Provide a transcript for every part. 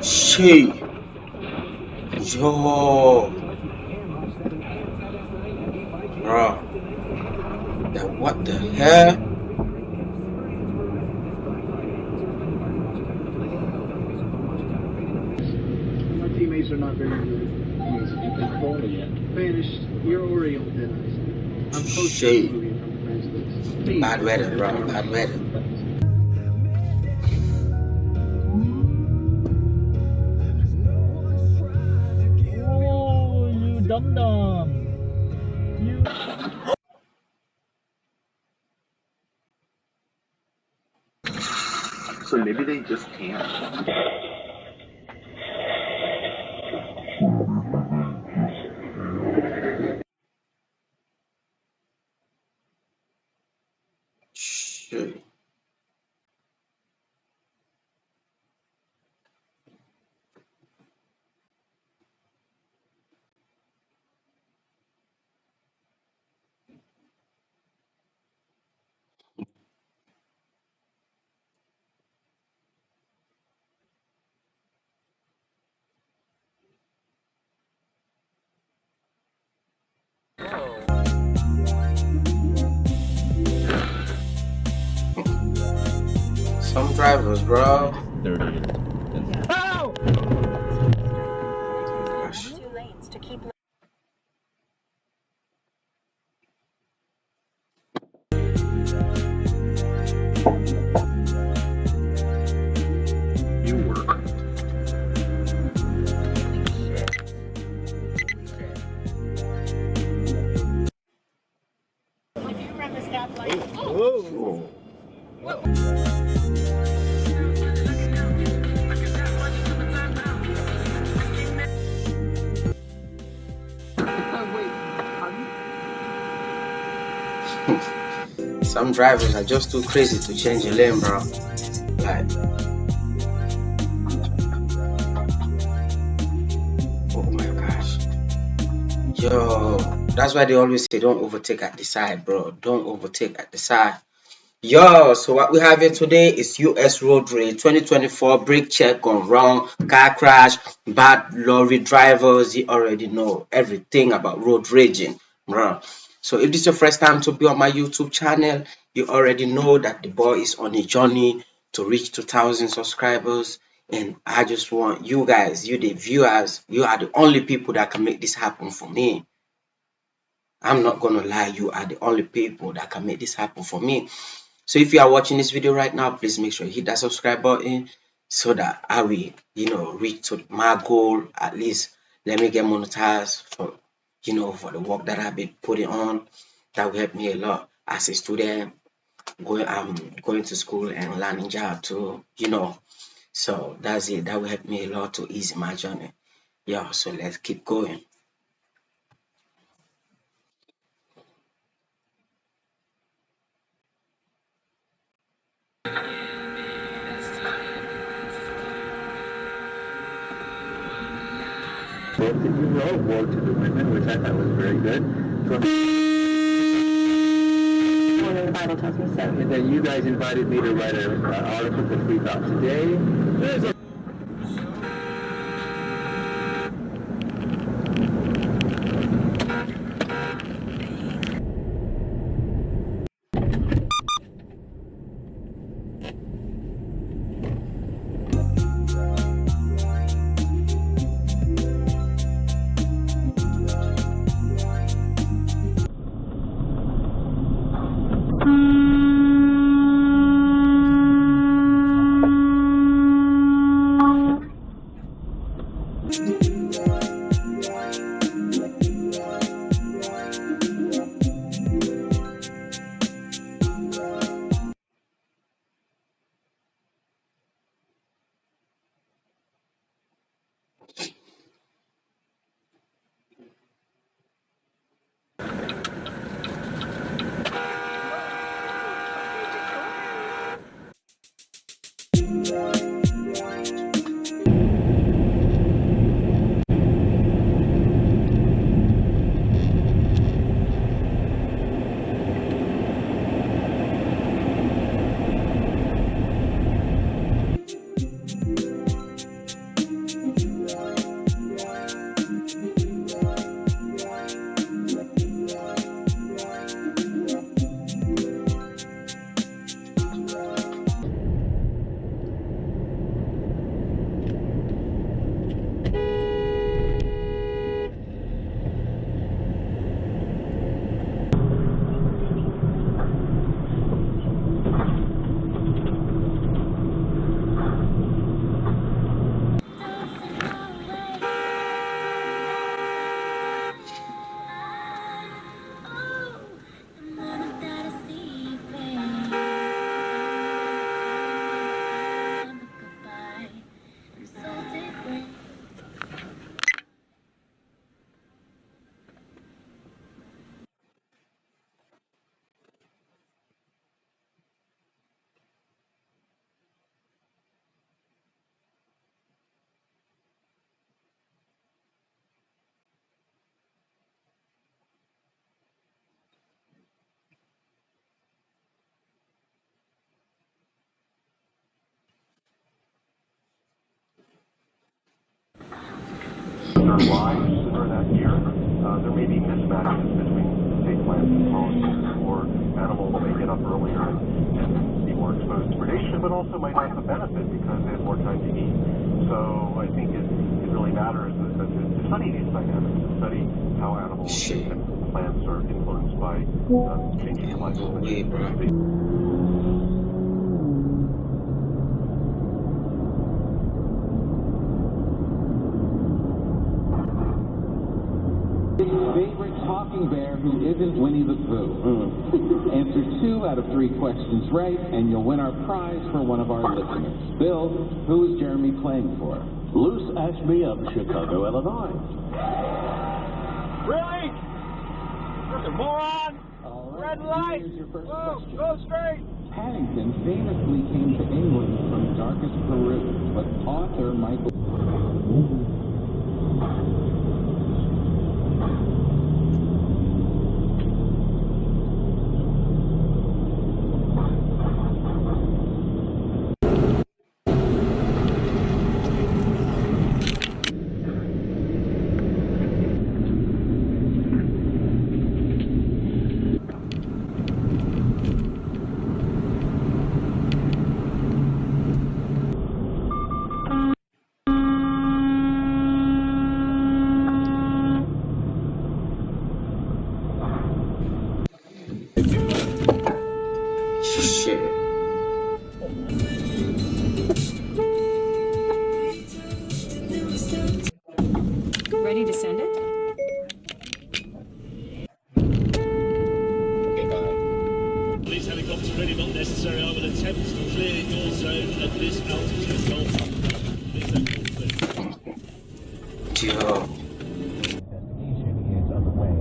Shit. Yo. Bro. What the hell? My teammates are not very good. You can call it yet. Vanished. You're Oriole Dead. I'm close to Shit. moving from the friends list. Please, Bad weather, bro. Bad weather. Oh, you dum dum. You. So maybe they just can't. Shit. Some drivers, bro. 30. Oh! Gosh. You work. Whoa. Some drivers are just too crazy to change a lane, bro. Like, oh my gosh. Yo, that's why they always say don't overtake at the side, bro. Don't overtake at the side. Yo, so what we have here today is US road rage 2024 brake check gone wrong, car crash, bad lorry drivers. You already know everything about road raging, bro. So if this is your first time to be on my YouTube channel, you already know that the boy is on a journey to reach 2,000 subscribers. And I just want you guys, you the viewers, you are the only people that can make this happen for me. I'm not gonna lie, you are the only people that can make this happen for me. So if you are watching this video right now, please make sure you hit that subscribe button so that I will, reach to my goal. At least let me get monetized for, for the work that I've been putting on. That will help me a lot as a student. I'm going to school and learning job too, So that's it. That will help me a lot to ease my journey. Yeah, so let's keep going. Both of you wrote War to the Women, which I thought was very good. From The Bible tells me so. and then you guys invited me to write an article for Free Thought Today. There's a their lives during that year. There may be mismatches between state plants and policies, or animals may get up earlier and be more exposed to predation, but also might have a benefit because they have more time to eat. So I think it really matters to study these dynamics, to study how animals and plants are influenced by changing climate. No way, bro. Favorite talking bear who isn't Winnie the Pooh? Answer 2 out of 3 questions right, and you'll win our prize for one of our listeners. Bill, who is Jeremy playing for? Luce Ashby of Chicago, Illinois. Really? Fucking moron! All Red light! Here's your first Whoa, question. go straight! Paddington famously came to England from darkest Peru, but author Michael... Shit. Ready to send it? Police helicopter ready, not necessary. I will attempt to clear your zone at this altitude. Yo. Investigation is underway.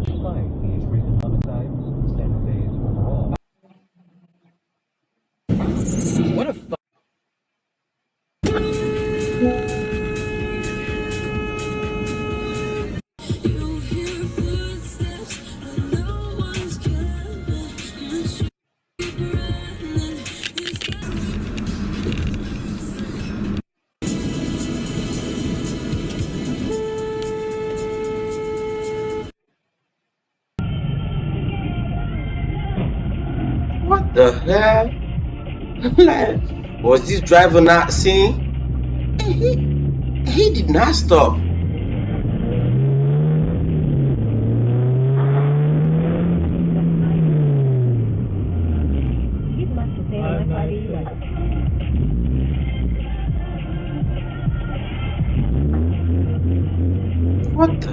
Despite these recent homicides, San Jose's overall. What a fuck. What the hell? Like, was this driver not seeing? He did not stop. What the?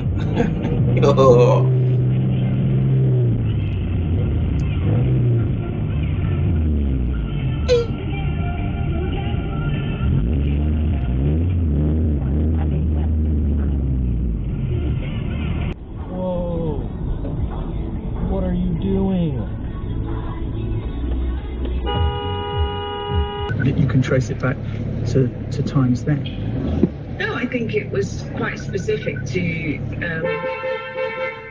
Yo. Whoa. What are you doing? That you can trace it back to times then. No, I think it was quite specific to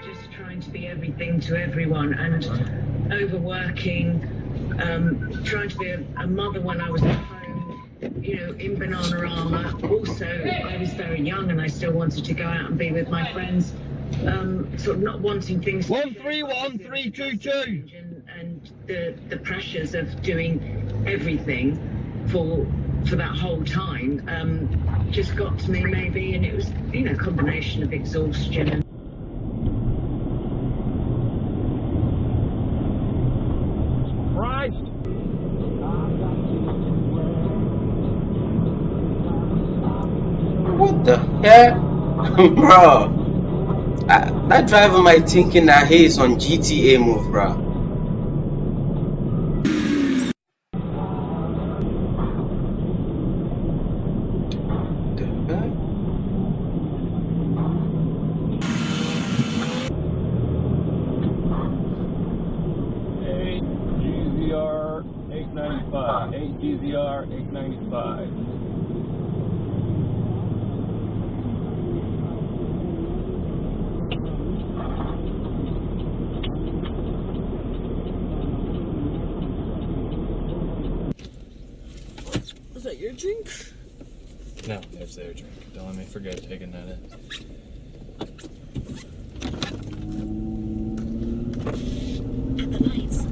just trying to be everything to everyone and overworking, trying to be a mother when I was at home, you know, in Bananarama. Also, I was very young and I still wanted to go out and be with my friends, sort of not wanting things to 131322 and the pressures of doing everything for that whole time just got to me maybe, and it was, you know, a combination of exhaustion and Christ! What the hell? Bro. That driver might thinking that he is on GTA move, bro. The hell? GZR 895. 8GZR 895. Was that your drink? No, there's their drink. Don't let me forget taking that in. And the lights.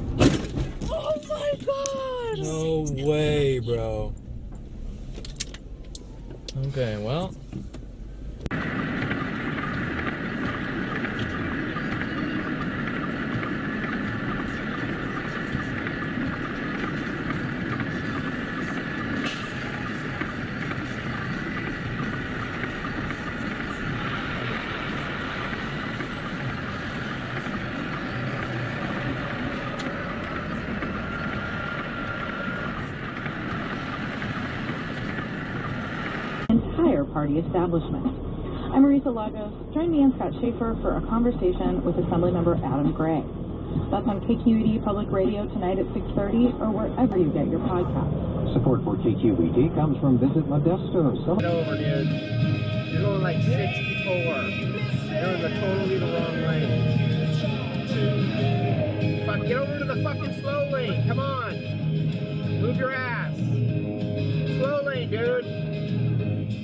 Oh my god! No way, bro. Okay, well. Entire party establishment. I'm Marisa Lagos. Join me and Scott Schaefer for a conversation with Assemblymember Adam Gray. That's on KQED Public Radio tonight at 6:30 or wherever you get your podcasts. Support for KQED comes from Visit Modesto. Get over, dude. You're going like 64. You're in the totally the wrong lane. Fuck, get over to the fucking slow lane. Come on. Move your ass. Slow lane, dude.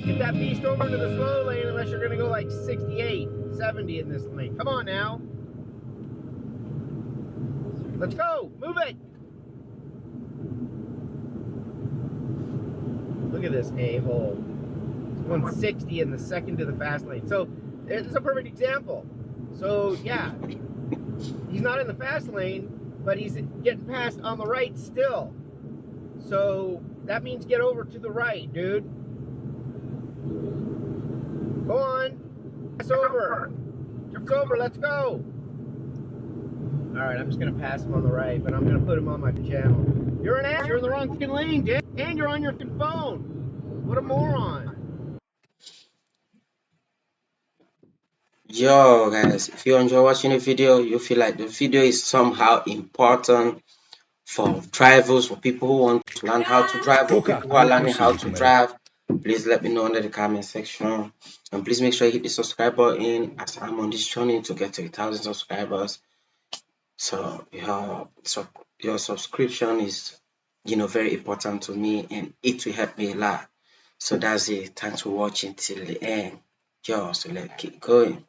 Get that beast over to the slow lane unless you're going to go like 68, 70 in this lane. Come on now. Let's go. Move it. Look at this a-hole. It's 160 in the second to the fast lane. So this is a perfect example. So yeah, he's not in the fast lane, but he's getting passed on the right still. So that means get over to the right, dude. Go on. It's over. It's over. Let's go. All right, I'm just gonna pass him on the right, but I'm gonna put him on my channel. You're an ass. You're in the wrong fucking lane, dude. And you're on your phone. What a moron. Yo guys, if you enjoy watching the video, you feel like the video is somehow important for drivers, for people who want to learn how to drive, or people who are learning how to drive, please let me know under the comment section. And please make sure you hit the subscribe button as I'm on this journey to get to 1,000 subscribers. So your subscription is very important to me, and it will help me a lot. So that's it. Thanks for watching till the end. Yo, so let's keep going.